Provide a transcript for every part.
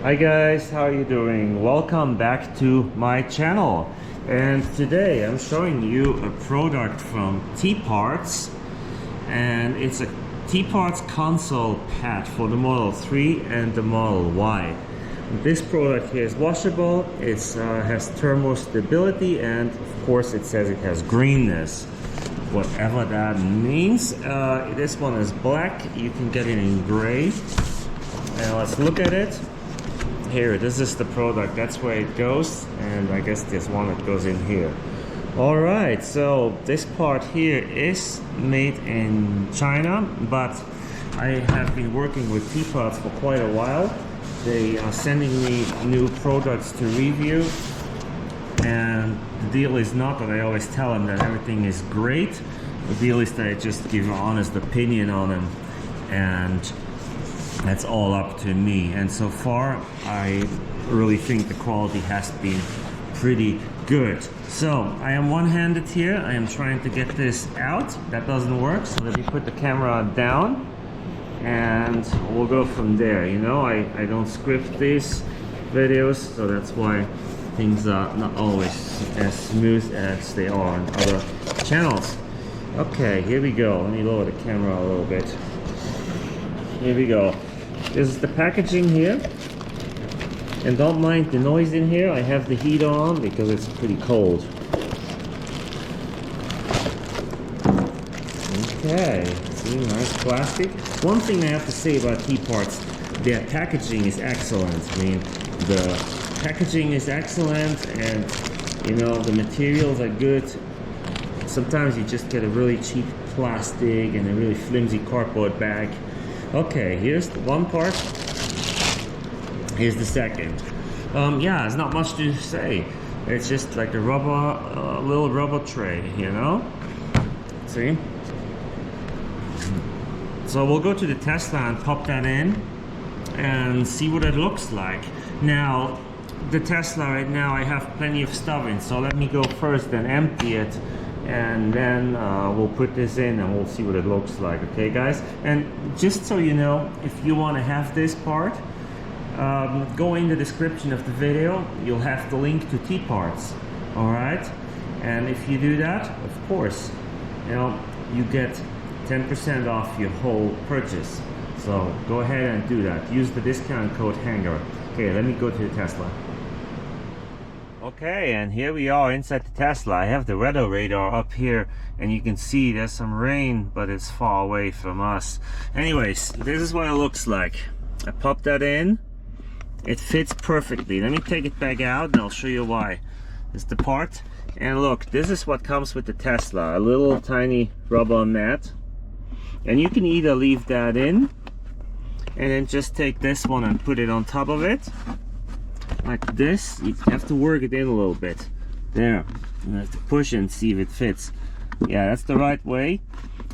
Hi guys, how are you doing? Welcome back to my channel. And today I'm showing you a product from TPARTS, and it's a TPARTS Console pad for the Model 3 and the Model Y. This product here is washable, it has thermal stability, and of course it says it has greenness. Whatever that means. This one is black, you can get it in gray. Now let's look at it. Here, this is the product, that's where it goes, and I guess there's one that goes in here. Alright, so this part here is made in China, but I have been working with TPARTS for quite a while. They are sending me new products to review, and the deal is not that I always tell them that everything is great. The deal is that I just give an honest opinion on them, and that's all up to me. And so far I really think the quality has been pretty good. So I am one-handed here, I am trying to get this out. That doesn't work, so let me put the camera down and we'll go from there. You know, I don't script these videos, so that's why things are not always as smooth as they are on other channels. Okay, here we go. Let me lower the camera a little bit. Here we go. This is the packaging here, and don't mind the noise in here. I have the heat on because it's pretty cold. Okay, see, nice plastic. One thing I have to say about TPARTS, their packaging is excellent. I mean, the packaging is excellent, and you know, the materials are good. Sometimes you just get a really cheap plastic and a really flimsy cardboard bag. Okay, here's the one part, here's the second. Yeah, there's not much to say. It's just like a rubber, little rubber tray, you know? See? So we'll go to the Tesla and pop that in and see what it looks like. Now, the Tesla right now, I have plenty of stuff in, so let me go first and empty it, and then we'll put this in and we'll see what it looks like. Okay guys, and just so you know, if you want to have this part, go in the description of the video, you'll have the link to TPARTS. Alright, and if you do that, of course, you know, you get 10% off your whole purchase. So go ahead and do that. Use the discount code HANGER. Okay, let me go to the Tesla. Okay, and here we are inside the Tesla. I have the weather radar up here, and you can see there's some rain, but it's far away from us. Anyways, this is what it looks like. I popped that in. It fits perfectly. Let me take it back out and I'll show you why. It's the part, and look, this is what comes with the Tesla. A little tiny rubber mat, and you can either leave that in and then just take this one and put it on top of it like this. You have to work it in a little bit. There, you have to push and see if it fits. Yeah, that's the right way,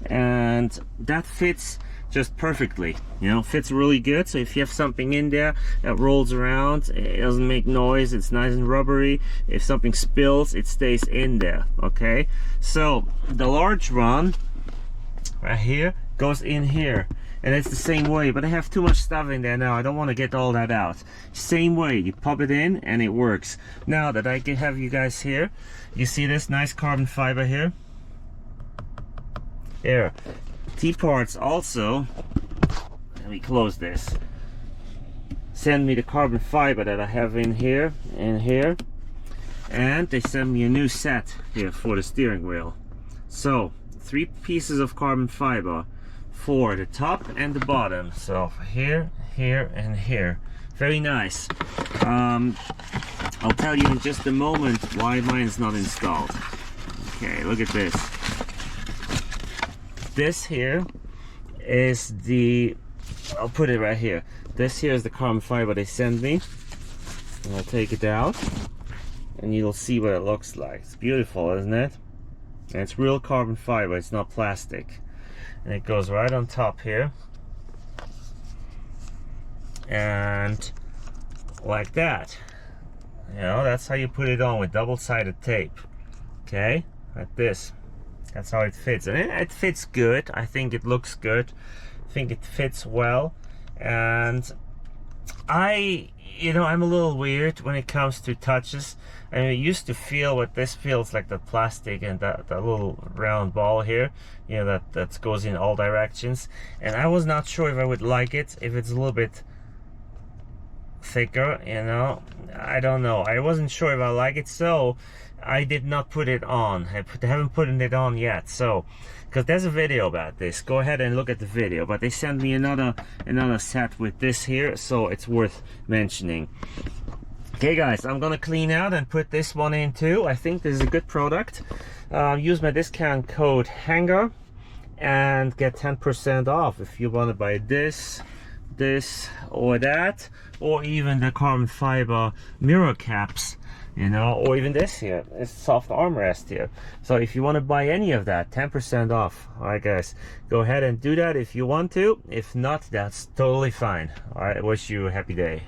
and that fits just perfectly, you know, fits really good. So if you have something in there that rolls around, it doesn't make noise, it's nice and rubbery. If something spills, it stays in there. Okay, so the large one right here goes in here, and it's the same way, but I have too much stuff in there now. I don't want to get all that out. Same way, you pop it in and it works. Now that I can have you guys here, you see this nice carbon fiber here? Here, TPARTS also, let me close this, send me the carbon fiber that I have in here and here, and they send me a new set here for the steering wheel. So 3 pieces of carbon fiber for the top and the bottom. So here, here, and here. Very nice. I'll tell you in just a moment why mine's not installed. Okay, look at this. This here is the, I'll put it right here. This here is the carbon fiber they send me. And I'll take it out and you'll see what it looks like. It's beautiful, isn't it? And it's real carbon fiber, it's not plastic. And it goes right on top here, and like that. You know, that's how you put it on with double-sided tape. Okay, like this. That's how it fits, and it fits good. I think it looks good. I think it fits well, and you know, I'm a little weird when it comes to touches. I mean, I used to feel what this feels like, the plastic and that little round ball here, you know, that goes in all directions. And I was not sure if I would like it, if it's a little bit thicker, you know. I don't know. I wasn't sure if I like it, so I did not put it on. I haven't put it on yet, so because there's a video about this. Go ahead and look at the video. But they sent me another set with this here, so it's worth mentioning. Okay guys, I'm gonna clean out and put this one in too. I think this is a good product. Use my discount code HANGER and get 10% off if you want to buy this or that, or even the carbon fiber mirror caps, you know, or even this here, it's soft armrest here. So if you want to buy any of that, 10% off. All right guys, go ahead and do that if you want to. If not, that's totally fine. All right, I wish you a happy day.